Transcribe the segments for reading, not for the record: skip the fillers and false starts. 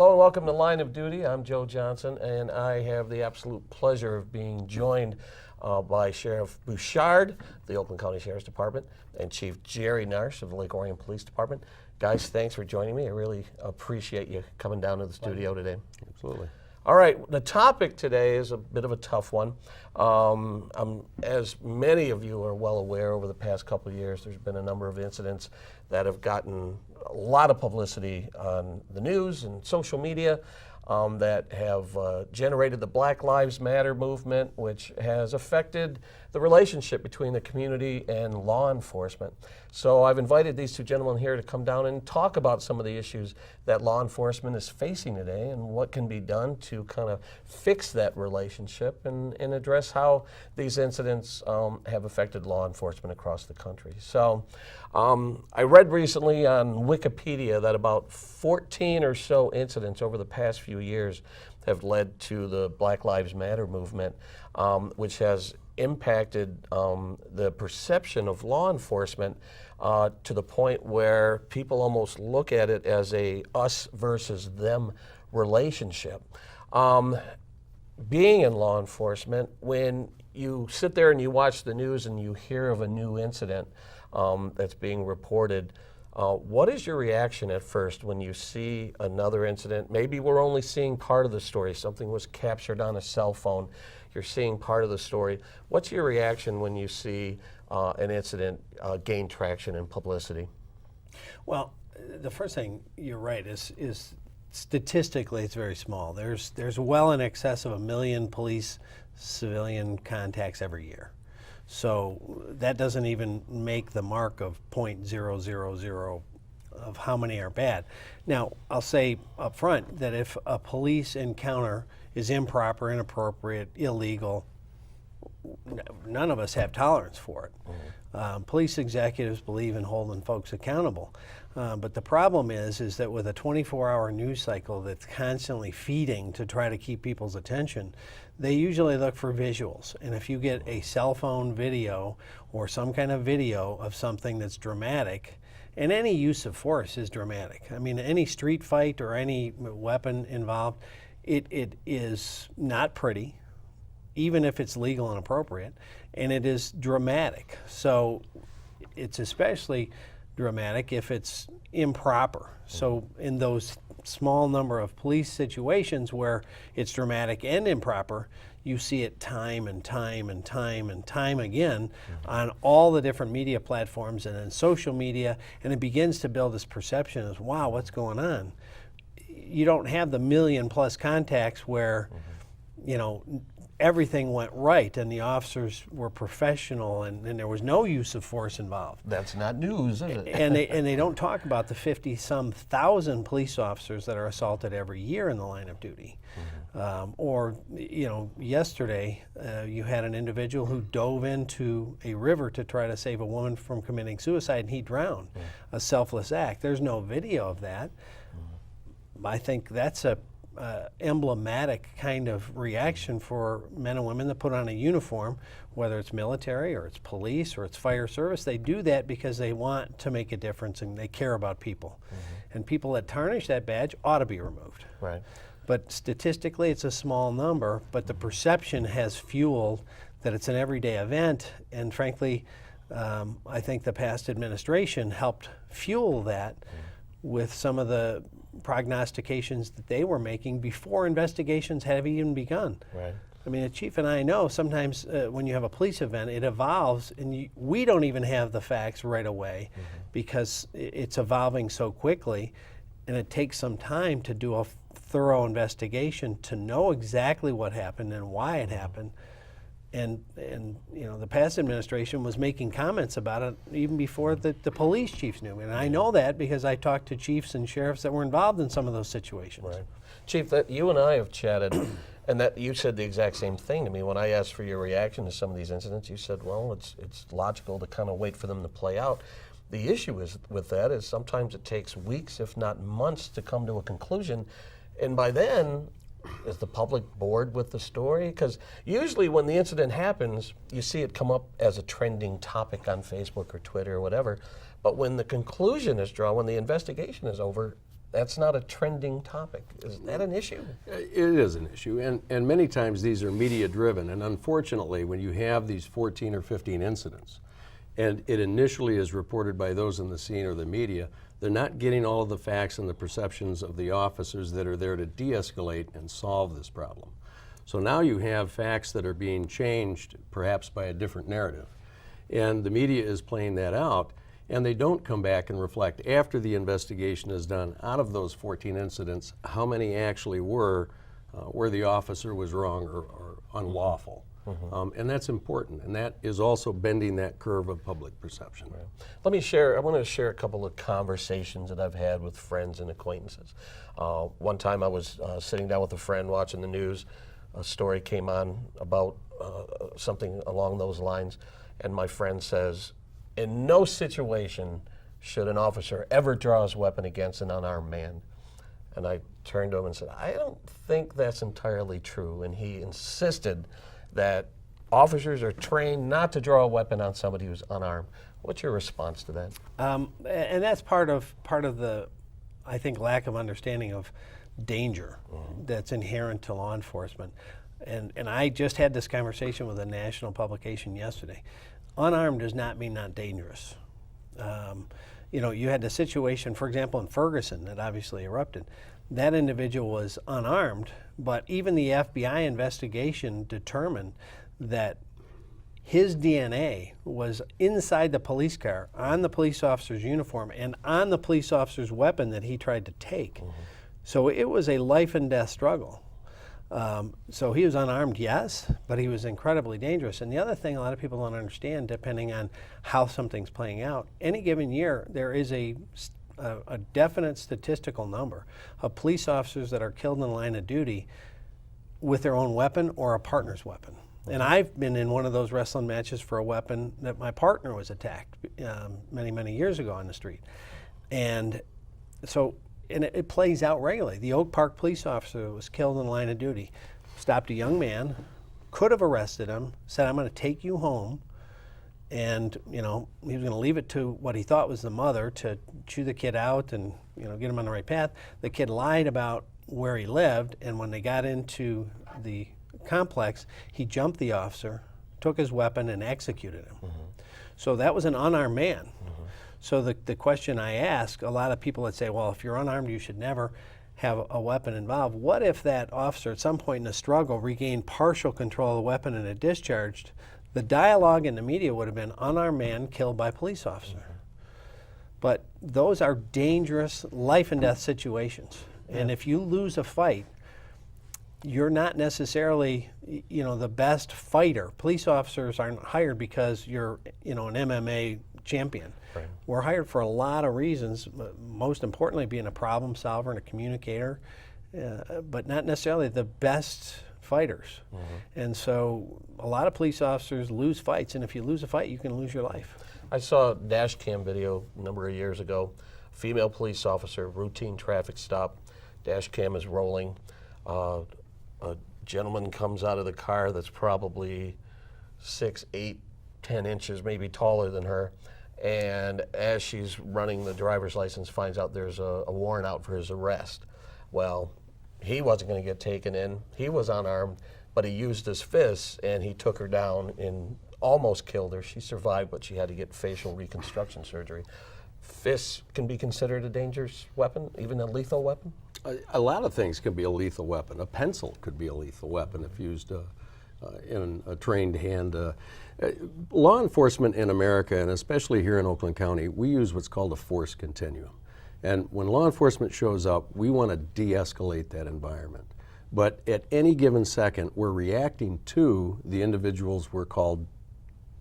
Hello and welcome to Line of Duty. I'm Joe Johnson, and I have the absolute pleasure of being joined by Sheriff Bouchard, of the Oakland County Sheriff's Department, and Chief Jerry Narsh of the Lake Orion Police Department. Guys, thanks for joining me. I really appreciate you coming down to the studio today. Absolutely. All right, the topic today is a bit of a tough one. As many of you are well aware, over the past couple of years, there's been a number of incidents that have gotten a lot of publicity on the news and social media that have generated the Black Lives Matter movement, which has affected the relationship between the community and law enforcement. So I've invited these two gentlemen here to come down and talk about some of the issues that law enforcement is facing today and what can be done to kind of fix that relationship and address how these incidents have affected law enforcement across the country. So I read recently on Wikipedia that about 14 or so incidents over the past few years have led to the Black Lives Matter movement, which has impacted the perception of law enforcement to the point where people almost look at it as a us versus them relationship. Being in law enforcement, when you sit there and you watch the news and you hear of a new incident that's being reported, what is your reaction at first when you see another incident? Maybe we're only seeing part of the story. Something was captured on a cell phone. You're seeing part of the story. What's your reaction when you see an incident gain traction and publicity? Well, the first thing, you're right, is statistically it's very small. There's well in excess of 1 million police civilian contacts every year. So that doesn't even make the mark of 0.000 of how many are bad. Now, I'll say up front that if a police encounter is improper, inappropriate, illegal, none of us have tolerance for it. Mm-hmm. Police executives believe in holding folks accountable. But the problem is that with a 24-hour news cycle that's constantly feeding to try to keep people's attention, they usually look for visuals. And if you get a cell phone video or some kind of video of something that's dramatic, and any use of force is dramatic. I mean, any street fight or any weapon involved, it is not pretty, even if it's legal and appropriate, and it is dramatic. So it's especially dramatic if it's improper. So in those small number of police situations where it's dramatic and improper, you see it time and time and time and time again on all the different media platforms and in social media, and it begins to build this perception as, wow, what's going on? You don't have the 1 million plus contacts where, you know, everything went right and the officers were professional and there was no use of force involved. That's not news, is it? and they don't talk about the 50-some thousand police officers that are assaulted every year in the line of duty. Or, you know, yesterday you had an individual who dove into a river to try to save a woman from committing suicide and he drowned. A selfless act. There's no video of that. I think that's a emblematic kind of reaction for men and women that put on a uniform, whether it's military or it's police or it's fire service. They do that because they want to make a difference and they care about people. And people that tarnish that badge ought to be removed. Right. But statistically, it's a small number, but the perception has fueled that it's an everyday event. And frankly, I think the past administration helped fuel that with some of the prognostications that they were making before investigations have even begun. Right. I mean, the chief and I know sometimes when you have a police event, it evolves, and we don't even have the facts right away because it's evolving so quickly, and it takes some time to do a thorough investigation to know exactly what happened and why it happened. And you know, the past administration was making comments about it even before the police chiefs knew. And I know that because I talked to chiefs and sheriffs that were involved in some of those situations. Right. Chief, that you and I have chatted, and that you said the exact same thing to me. When I asked for your reaction to some of these incidents, you said, well, it's logical to kind of wait for them to play out. The issue with that is sometimes it takes weeks, if not months, to come to a conclusion. And by then, is the public bored with the story? Because usually when the incident happens, you see it come up as a trending topic on Facebook or Twitter or whatever. But when the conclusion is drawn, when the investigation is over, that's not a trending topic. Is that an issue? It is an issue, and many times these are media driven, and unfortunately when you have these 14 or 15 incidents and it initially is reported by those in the scene or the media, they're not getting all of the facts and the perceptions of the officers that are there to de-escalate and solve this problem. So now you have facts that are being changed perhaps by a different narrative, and the media is playing that out, and they don't come back and reflect after the investigation is done, out of those 14 incidents, how many actually were where the officer was wrong or unlawful. And that's important, and that is also bending that curve of public perception. Right. Let me share, I want to share a couple of conversations that I've had with friends and acquaintances. One time I was sitting down with a friend watching the news. A story came on about something along those lines, and my friend says, in no situation should an officer ever draw his weapon against an unarmed man. And I turned to him and said, I don't think that's entirely true. And he insisted that officers are trained not to draw a weapon on somebody who's unarmed. What's your response to that? And that's part of the, I think, lack of understanding of danger that's inherent to law enforcement. And I just had this conversation with a national publication yesterday. Unarmed does not mean not dangerous. You had the situation, for example, in Ferguson that obviously erupted. That individual was unarmed, but even the FBI investigation determined that his DNA was inside the police car, on the police officer's uniform, and on the police officer's weapon that he tried to take. So it was a life and death struggle. So he was unarmed, yes, but he was incredibly dangerous. And the other thing a lot of people don't understand, depending on how something's playing out, any given year there is a definite statistical number of police officers that are killed in the line of duty with their own weapon or a partner's weapon. And I've been in one of those wrestling matches for a weapon that my partner was attacked many, many years ago on the street. And so it plays out regularly. The Oak Park police officer was killed in the line of duty, stopped a young man, could have arrested him, said, I'm going to take you home. And he was going to leave it to what he thought was the mother to chew the kid out and get him on the right path. The kid lied about where he lived, and when they got into the complex, he jumped the officer, took his weapon, and executed him. So that was an unarmed man. So the question I ask, a lot of people that say, well, if you're unarmed, you should never have a weapon involved. What if that officer at some point in the struggle regained partial control of the weapon and it discharged? The dialogue in the media would have been unarmed man killed by police officer. But those are dangerous life and death situations. And if you lose a fight, you're not necessarily, the best fighter. Police officers aren't hired because you're, an MMA champion. Right. We're hired for a lot of reasons, most importantly being a problem solver and a communicator, but not necessarily the best fighters. And so a lot of police officers lose fights, and if you lose a fight, you can lose your life. I saw a dash cam video a number of years ago. Female police officer, routine traffic stop. Dash cam is rolling. A gentleman comes out of the car that's probably 6, 8, 10 inches, maybe taller than her. And as she's running the driver's license, finds out there's a warrant out for his arrest. Well, he wasn't going to get taken in. He was unarmed, but he used his fists and he took her down and almost killed her. She survived, but she had to get facial reconstruction surgery. Fists can be considered a dangerous weapon, even a lethal weapon? A lot of things can be a lethal weapon. A pencil could be a lethal weapon if used in a trained hand. Law enforcement in America, and especially here in Oakland County, we use what's called a force continuum. And when law enforcement shows up, we want to de-escalate that environment. But at any given second, we're reacting to the individuals we're called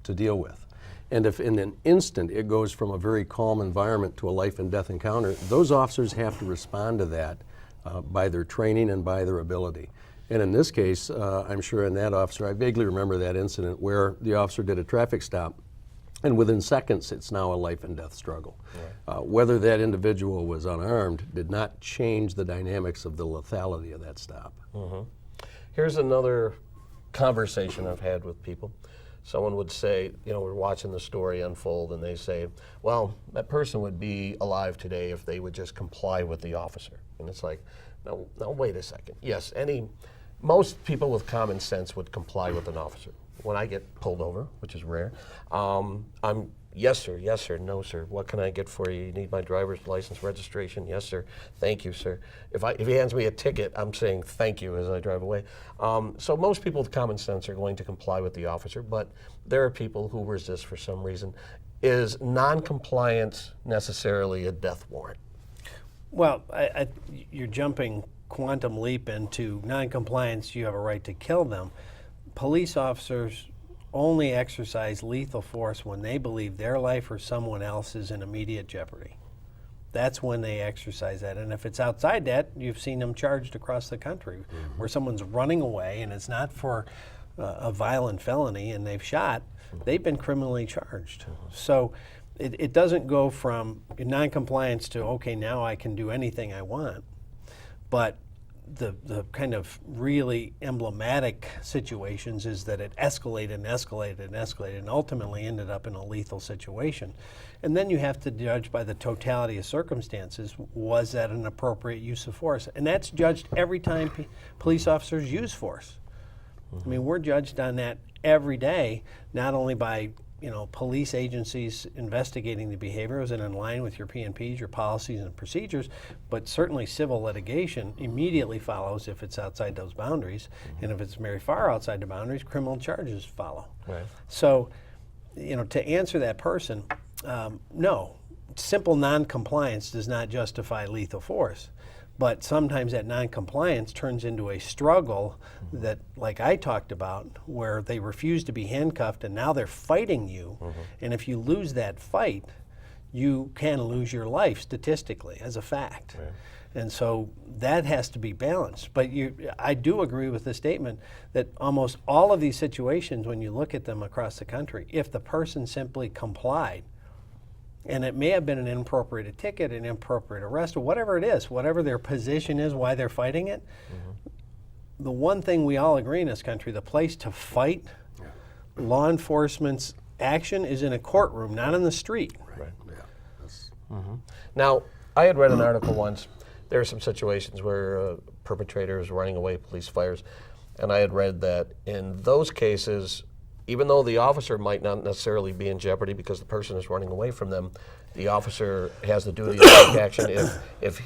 to deal with. And if in an instant it goes from a very calm environment to a life and death encounter, those officers have to respond to that by their training and by their ability. And in this case, I'm sure in that officer, I vaguely remember that incident where the officer did a traffic stop, and within seconds it's now a life and death struggle. Right. Whether that individual was unarmed did not change the dynamics of the lethality of that stop. Here's another conversation I've had with people. someone would say, we're watching the story unfold, and they say, well, that person would be alive today if they would just comply with the officer. And it's like, no, wait a second. Yes, most people with common sense would comply with an officer. When I get pulled over, which is rare, I'm yes sir, no sir. What can I get for you? You need my driver's license, registration? Yes sir. Thank you, sir. If he hands me a ticket, I'm saying thank you as I drive away. So most people with common sense are going to comply with the officer, but there are people who resist for some reason. Is non-compliance necessarily a death warrant? Well, you're jumping quantum leap into non-compliance. You have a right to kill them. Police officers only exercise lethal force when they believe their life or someone else is in immediate jeopardy. That's when they exercise that. And if it's outside that, you've seen them charged across the country, where someone's running away and it's not for a violent felony and they've shot, they've been criminally charged. So it doesn't go from non-compliance to, okay, now I can do anything I want. But the kind of really emblematic situations is that it escalated and escalated and escalated and ultimately ended up in a lethal situation. And then you have to judge by the totality of circumstances, was that an appropriate use of force? And that's judged every time police officers use force. I mean, we're judged on that every day, not only by police agencies investigating the behavior, is it in line with your P&Ps, your policies and procedures, but certainly civil litigation immediately follows if it's outside those boundaries, and if it's very far outside the boundaries, criminal charges follow. Right. So, to answer that person, no, simple non-compliance does not justify lethal force. But sometimes that non-compliance turns into a struggle that, like I talked about, where they refuse to be handcuffed and now they're fighting you. And if you lose that fight, you can lose your life statistically as a fact. Right. And so that has to be balanced. But I do agree with the statement that almost all of these situations, when you look at them across the country, if the person simply complied, and it may have been an inappropriate ticket, an inappropriate arrest, or whatever it is, whatever their position is, why they're fighting it. The one thing we all agree in this country, the place to fight law enforcement's action is in a courtroom, not in the street. Right. Yeah. Now, I had read an article once. There are some situations where a perpetrator is running away, police fires, and I had read that in those cases, even though the officer might not necessarily be in jeopardy because the person is running away from them, the officer has the duty to take action if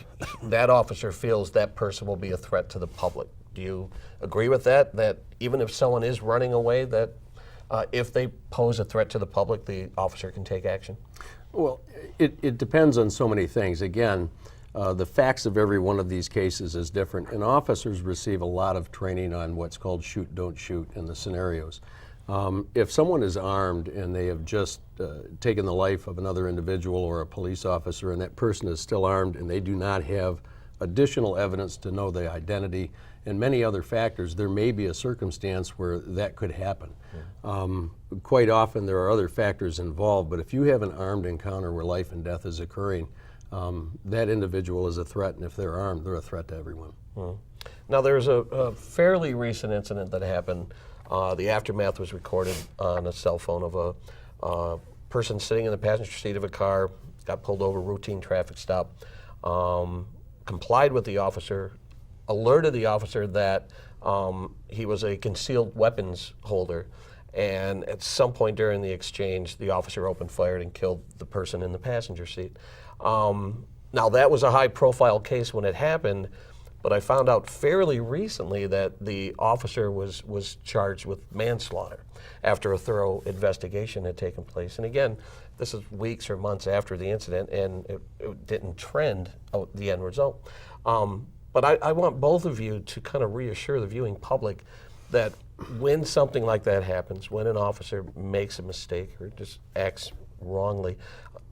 that officer feels that person will be a threat to the public. Do you agree with that? That even if someone is running away, that if they pose a threat to the public, the officer can take action? Well, it depends on so many things. Again, the facts of every one of these cases is different, and officers receive a lot of training on what's called shoot, don't shoot in the scenarios. If someone is armed and they have just taken the life of another individual or a police officer, and that person is still armed and they do not have additional evidence to know the identity and many other factors, there may be a circumstance where that could happen. Quite often there are other factors involved, but if you have an armed encounter where life and death is occurring, that individual is a threat, and if they're armed, they're a threat to everyone. Now, there's a fairly recent incident that happened. The aftermath was recorded on a cell phone of a person sitting in the passenger seat of a car, got pulled over, routine traffic stop, complied with the officer, alerted the officer that he was a concealed weapons holder, and at some point during the exchange, the officer opened fire and killed the person in the passenger seat. Now, that was a high-profile case when it happened, but I found out fairly recently that the officer was charged with manslaughter after a thorough investigation had taken place. And again, this is weeks or months after the incident, and it didn't trend out the end result. But I want both of you to kind of reassure the viewing public that when something like that happens, when an officer makes a mistake or just acts wrongly,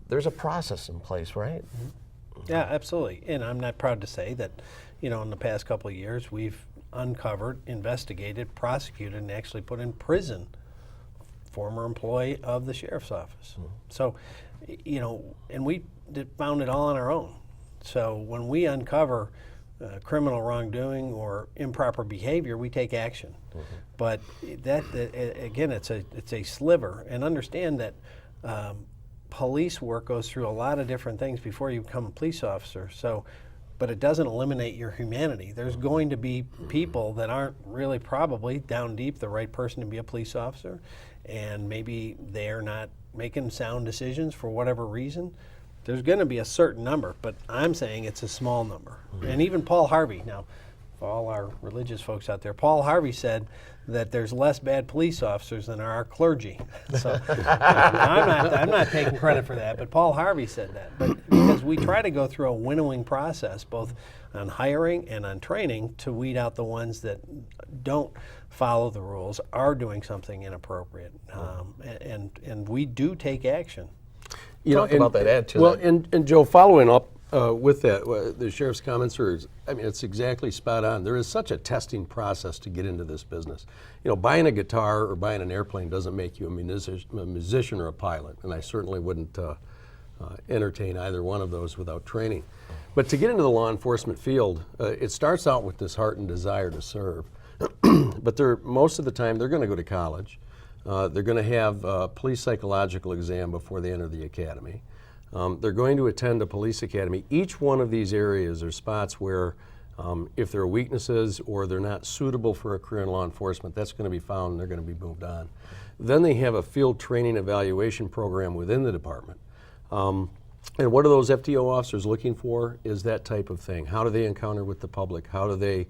there's a process in place, right? Yeah, absolutely. And I'm not proud to say that, in the past couple of years, we've uncovered, investigated, prosecuted, and actually put in prison former employee of the sheriff's office. So, and we found it all on our own. So when we uncover criminal wrongdoing or improper behavior, we take action. But that again, it's a sliver. And understand that police work goes through a lot of different things before you become a police officer. So, but it doesn't eliminate your humanity. There's going to be people that aren't really probably down deep the right person to be a police officer, and maybe they're not making sound decisions for whatever reason. There's going to be a certain number, but I'm saying it's a small number. And even Paul Harvey, now, for all our religious folks out there, Paul Harvey said that there's less bad police officers than there are clergy. So I'm not taking credit for that, but Paul Harvey said that. But because we try to go through a winnowing process, both on hiring and on training, to weed out the ones that don't follow the rules, are doing something inappropriate, and we do take action. Talk about that, add to well, that. and Joe, following up with that, the sheriff's comments are, I mean, it's exactly spot on. There is such a testing process to get into this business. You know, buying a guitar or buying an airplane doesn't make you a musician or a pilot, and I certainly wouldn't entertain either one of those without training. But to get into the law enforcement field, it starts out with this heart and desire to serve. But most of the time, they're going to go to college. They're going to have a police psychological exam before they enter the academy. They're going to attend a police academy. Each one of these areas are spots where if there are weaknesses or they're not suitable for a career in law enforcement, that's going to be found and they're going to be moved on. Then they have a field training evaluation program within the department. And what are those FTO officers looking for is that type of thing. How do they encounter with the public? How do they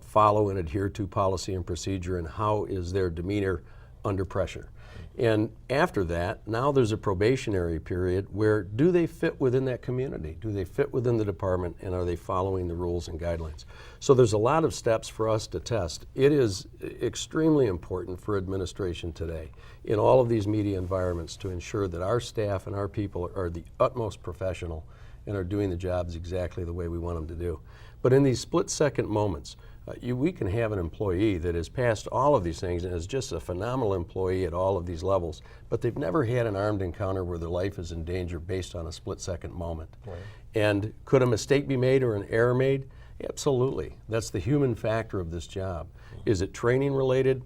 follow and adhere to policy and procedure? And how is their demeanor under pressure? And after that, now there's a probationary period where do they fit within that community? Do they fit within the department, and are they following the rules and guidelines? So there's a lot of steps for us to test. It is extremely important for administration today in all of these media environments to ensure that our staff and our people are the utmost professional and are doing the jobs exactly the way we want them to do. But in these split-second moments, we can have an employee that has passed all of these things and is just a phenomenal employee at all of these levels, but they've never had an armed encounter where their life is in danger based on a split-second moment. Right. And could a mistake be made or an error made? Absolutely. That's the human factor of this job. Is it training related?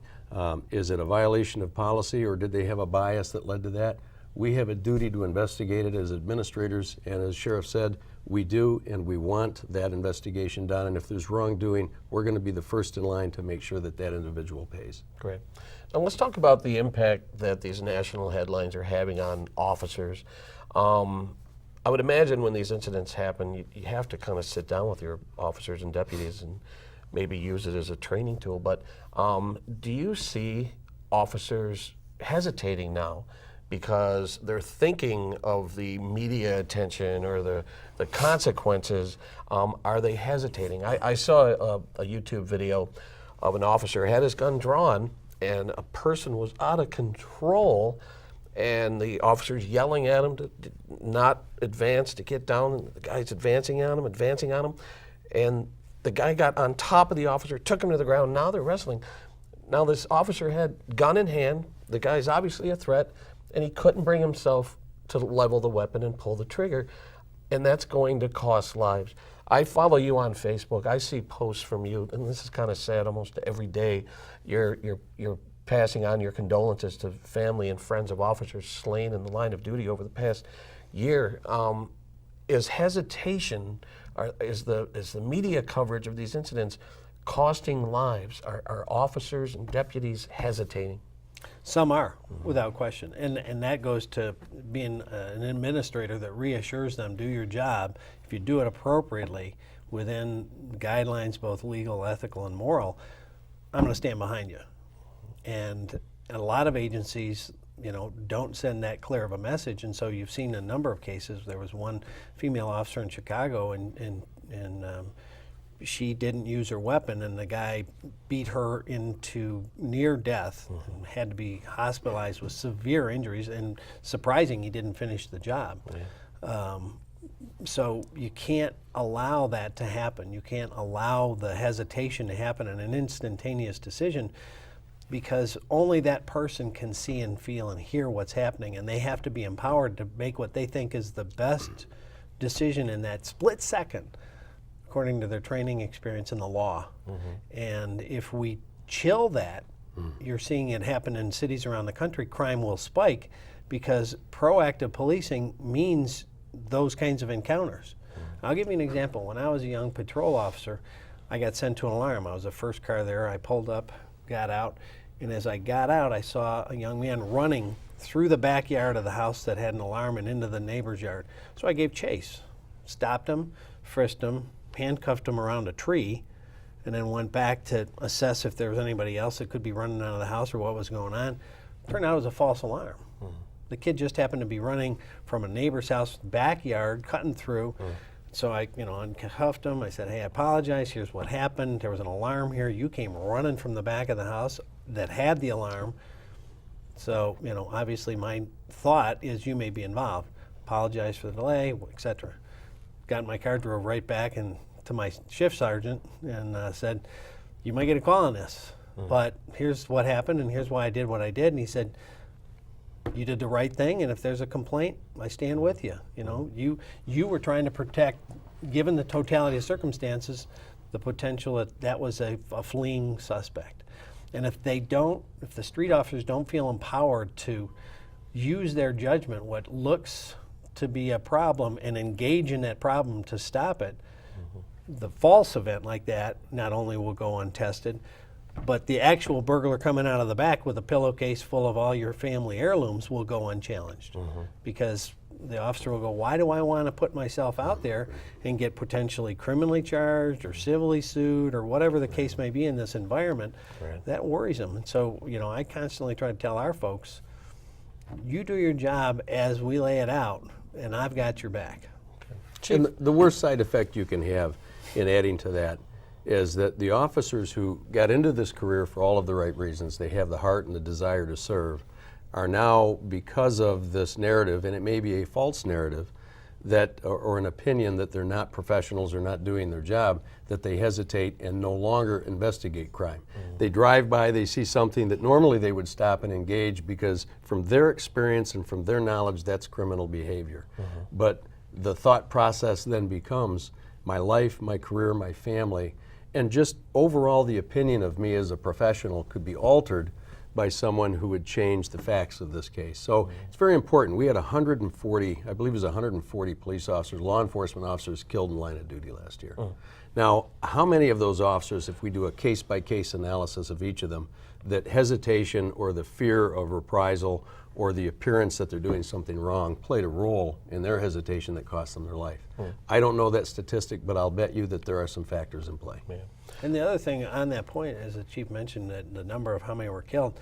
Is it a violation of policy, or did they have a bias that led to that? We have a duty to investigate it as administrators, and as Sheriff said, we do, and we want that investigation done. And if there's wrongdoing, we're going to be the first in line to make sure that that individual pays. Great. Now let's talk about the impact that these national headlines are having on officers. I would imagine when these incidents happen, you have to kind of sit down with your officers and deputies and maybe use it as a training tool. But do you see officers hesitating now because they're thinking of the media attention or the consequences? Are they hesitating? I saw a YouTube video of an officer had his gun drawn and a person was out of control, and the officer's yelling at him to not advance, to get down, and the guy's advancing on him, and the guy got on top of the officer, took him to the ground. Now they're wrestling. Now this officer had gun in hand, the guy's obviously a threat, and he couldn't bring himself to level the weapon and pull the trigger, and that's going to cost lives. I follow you on Facebook. I see posts from you, and this is kind of sad. Almost every day, you're passing on your condolences to family and friends of officers slain in the line of duty over the past year. Is hesitation, is the media coverage of these incidents costing lives? Are officers and deputies hesitating? Some are, without question. And that goes to being an administrator that reassures them, do your job. If you do it appropriately within guidelines, both legal, ethical, and moral, I'm going to stand behind you. And a lot of agencies, don't send that clear of a message. And so you've seen a number of cases. There was one female officer in Chicago, and she didn't use her weapon, and the guy beat her into near death, and had to be hospitalized with severe injuries, and surprising he didn't finish the job. Yeah. So you can't allow that to happen. You can't allow the hesitation to happen in an instantaneous decision, because only that person can see and feel and hear what's happening, and they have to be empowered to make what they think is the best decision in that split second. according to their training experience in the law. And if we chill that, you're seeing it happen in cities around the country, crime will spike because proactive policing means those kinds of encounters. I'll give you an example. When I was a young patrol officer, I got sent to an alarm. I was the first car there. I pulled up, got out, and as I got out, I saw a young man running through the backyard of the house that had an alarm and into the neighbor's yard. So I gave chase, stopped him, frisked him, handcuffed him around a tree, and then went back to assess if there was anybody else that could be running out of the house or what was going on. Turned out it was a false alarm. The kid just happened to be running from a neighbor's house backyard, cutting through. So I, uncuffed him. I said, hey, I apologize. Here's what happened. There was an alarm here. You came running from the back of the house that had the alarm. So, obviously my thought is you may be involved. Apologize for the delay, etc. Got in my car, drove right back and to my shift sergeant and said, you might get a call on this, but here's what happened and here's why I did what I did. And he said, you did the right thing, and if there's a complaint, I stand with you. You were trying to protect, given the totality of circumstances, the potential that was a fleeing suspect. And if the street officers don't feel empowered to use their judgment, what looks to be a problem, and engage in that problem to stop it, the false event like that not only will go untested, but the actual burglar coming out of the back with a pillowcase full of all your family heirlooms will go unchallenged. Because the officer will go, why do I want to put myself out there and get potentially criminally charged or civilly sued or whatever the case may be in this environment? That worries them. And so, I constantly try to tell our folks, you do your job as we lay it out, and I've got your back. And the worst side effect you can have in adding to that is that the officers who got into this career for all of the right reasons, they have the heart and the desire to serve, are now, because of this narrative, and it may be a false narrative, that or an opinion that they're not professionals or not doing their job, that they hesitate and no longer investigate crime. They drive by, they see something that normally they would stop and engage because from their experience and from their knowledge, that's criminal behavior. But the thought process then becomes, my life, my career, my family, and just overall the opinion of me as a professional could be altered by someone who would change the facts of this case. So it's very important. We had 140, I believe it was 140 police officers, law enforcement officers killed in line of duty last year. Now, how many of those officers, if we do a case-by-case analysis of each of them, that hesitation or the fear of reprisal or the appearance that they're doing something wrong played a role in their hesitation that cost them their life? I don't know that statistic, but I'll bet you that there are some factors in play. And the other thing on that point, as the chief mentioned, that the number of how many were killed,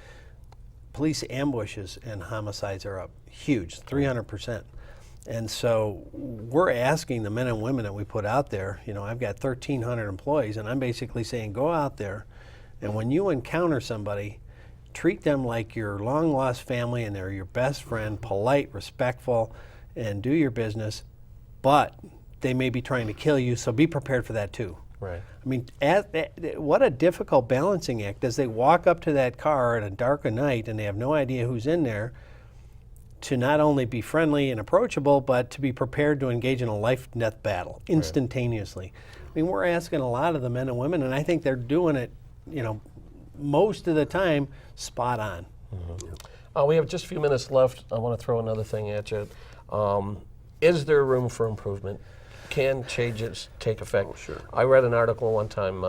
police ambushes and homicides are up huge, 300%. And so we're asking the men and women that we put out there, I've got 1,300 employees, and I'm basically saying, go out there, and when you encounter somebody, treat them like your long-lost family and they're your best friend, polite, respectful, and do your business, but they may be trying to kill you, so be prepared for that too. Right. I mean, what a difficult balancing act as they walk up to that car at a dark of night and they have no idea who's in there, to not only be friendly and approachable, but to be prepared to engage in a life-and-death battle instantaneously. I mean, we're asking a lot of the men and women, and I think they're doing it, most of the time, spot on. We have just a few minutes left. I want to throw another thing at you. Is there room for improvement? Can changes take effect? Oh, sure. I read an article one time,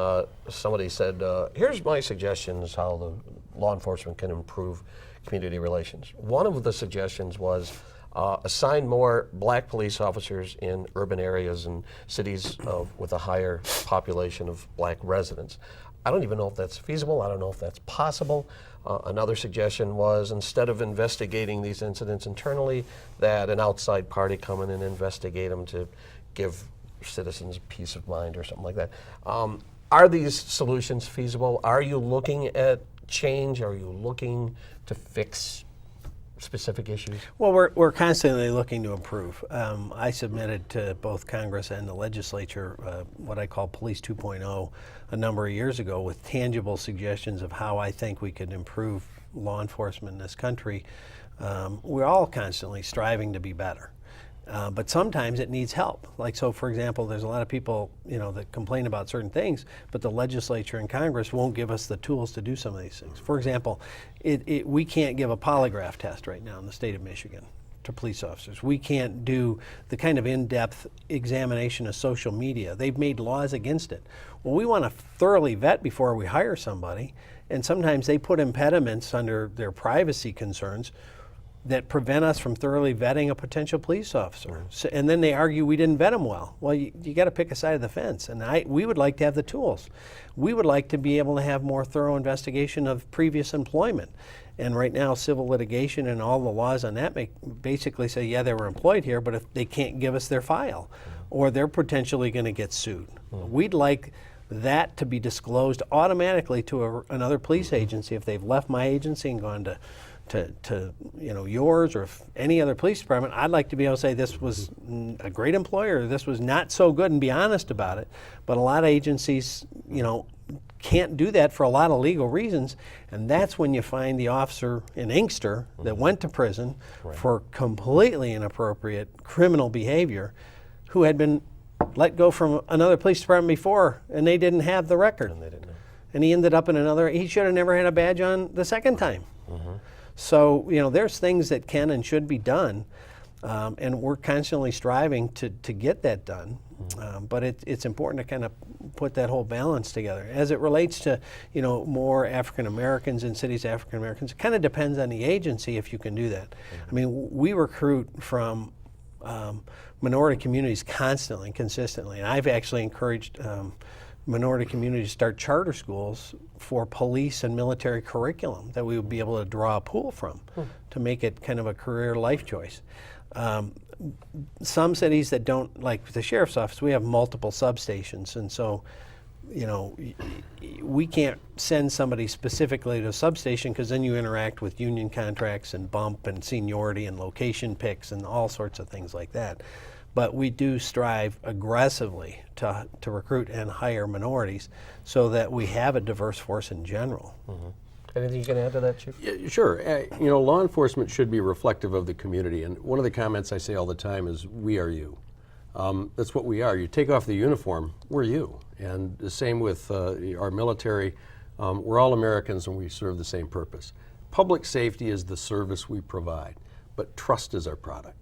somebody said, here's my suggestions how the law enforcement can improve community relations. One of the suggestions was assign more black police officers in urban areas and cities with a higher population of black residents. I don't even know if that's feasible. I don't know if that's possible. Another suggestion was, instead of investigating these incidents internally, that an outside party come in and investigate them to give citizens peace of mind or something like that. Are these solutions feasible? Are you looking at change? Are you looking to fix specific issues? Well, we're constantly looking to improve. I submitted to both Congress and the legislature what I call Police 2.0 a number of years ago, with tangible suggestions of how I think we could improve law enforcement in this country. We're all constantly striving to be better. But sometimes it needs help. Like, so for example, there's a lot of people, that complain about certain things, but the legislature and Congress won't give us the tools to do some of these things. For example, we can't give a polygraph test right now in the state of Michigan to police officers. We can't do the kind of in-depth examination of social media. They've made laws against it. Well, we want to thoroughly vet before we hire somebody, and sometimes they put impediments under their privacy concerns that prevent us from thoroughly vetting a potential police officer. So, and then they argue we didn't vet them well. Well, you got to pick a side of the fence, and we would like to have the tools. We would like to be able to have more thorough investigation of previous employment. And right now, civil litigation and all the laws on that basically say, yeah, they were employed here, but if they can't give us their file, or they're potentially going to get sued. We'd like that to be disclosed automatically to another police agency. If they've left my agency and gone to yours or any other police department, I'd like to be able to say this was a great employer, this was not so good, and be honest about it. But a lot of agencies, can't do that for a lot of legal reasons, and that's when you find the officer in Inkster that went to prison for completely inappropriate criminal behavior, who had been let go from another police department before, and they didn't have the record. And they didn't know. And he ended up in he should have never had a badge on the second time. So, there's things that can and should be done, and we're constantly striving to get that done. But it's important to kind of put that whole balance together. As it relates to, more African Americans in cities, African Americans, it kind of depends on the agency if you can do that. I mean, we recruit from minority communities constantly and consistently, and I've actually encouraged minority communities to start charter schools for police and military curriculum that we would be able to draw a pool from to make it kind of a career life choice. Some cities that don't, like the sheriff's office, we have multiple substations, and so we can't send somebody specifically to a substation, because then you interact with union contracts and bump and seniority and location picks and all sorts of things like that. But we do strive aggressively to recruit and hire minorities so that we have a diverse force in general. Anything you can add to that, Chief? Yeah, sure. Law enforcement should be reflective of the community, and one of the comments I say all the time is, we are you. That's what we are. You take off the uniform, we're you. And the same with our military. We're all Americans and we serve the same purpose. Public safety is the service we provide, but trust is our product.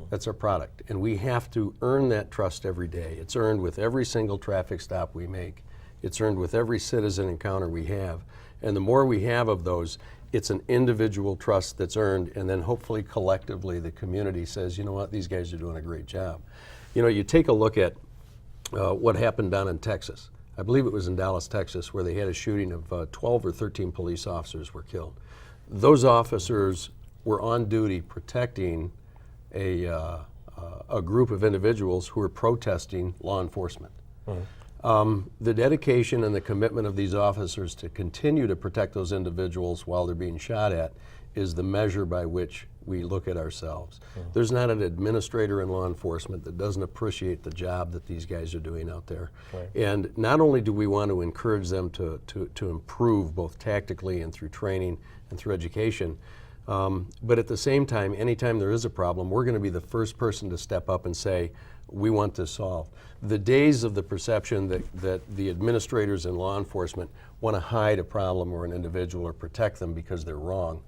That's our product, and we have to earn that trust every day. It's earned with every single traffic stop we make. It's earned with every citizen encounter we have. And the more we have of those, it's an individual trust that's earned, and then hopefully collectively the community says, you know what, these guys are doing a great job. You take a look at what happened down in Texas. I believe it was in Dallas, Texas, where they had a shooting of 12 or 13 police officers were killed. Those officers were on duty protecting a group of individuals who were protesting law enforcement. The dedication and the commitment of these officers to continue to protect those individuals while they're being shot at is the measure by which we look at ourselves. There's not an administrator in law enforcement that doesn't appreciate the job that these guys are doing out there. And not only do we want to encourage them to improve both tactically and through training and through education, but at the same time, anytime there is a problem, we're going to be the first person to step up and say, we want this solved. The days of the perception that the administrators in law enforcement want to hide a problem or an individual or protect them because they're wrong,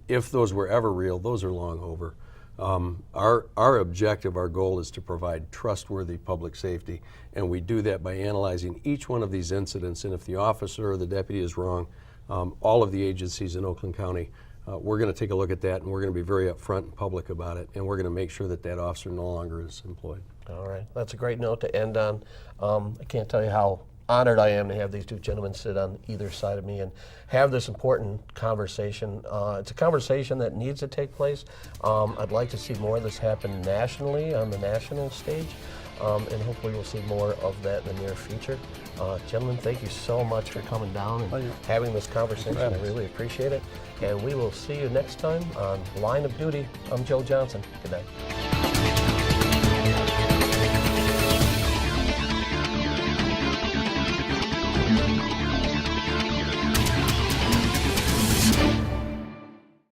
if those were ever real, those are long over. Our objective, our goal is to provide trustworthy public safety, and we do that by analyzing each one of these incidents, and if the officer or the deputy is wrong, all of the agencies in Oakland County, we're going to take a look at that, and we're going to be very upfront and public about it, and we're going to make sure that that officer no longer is employed. All right, that's a great note to end on. I can't tell you how honored I am to have these two gentlemen sit on either side of me and have this important conversation. It's a conversation that needs to take place. I'd like to see more of this happen nationally, on the national stage, and hopefully we'll see more of that in the near future. Gentlemen, thank you so much for coming down and having this conversation. I really appreciate it. And we will see you next time on Line of Duty. I'm Joe Johnson. Good night.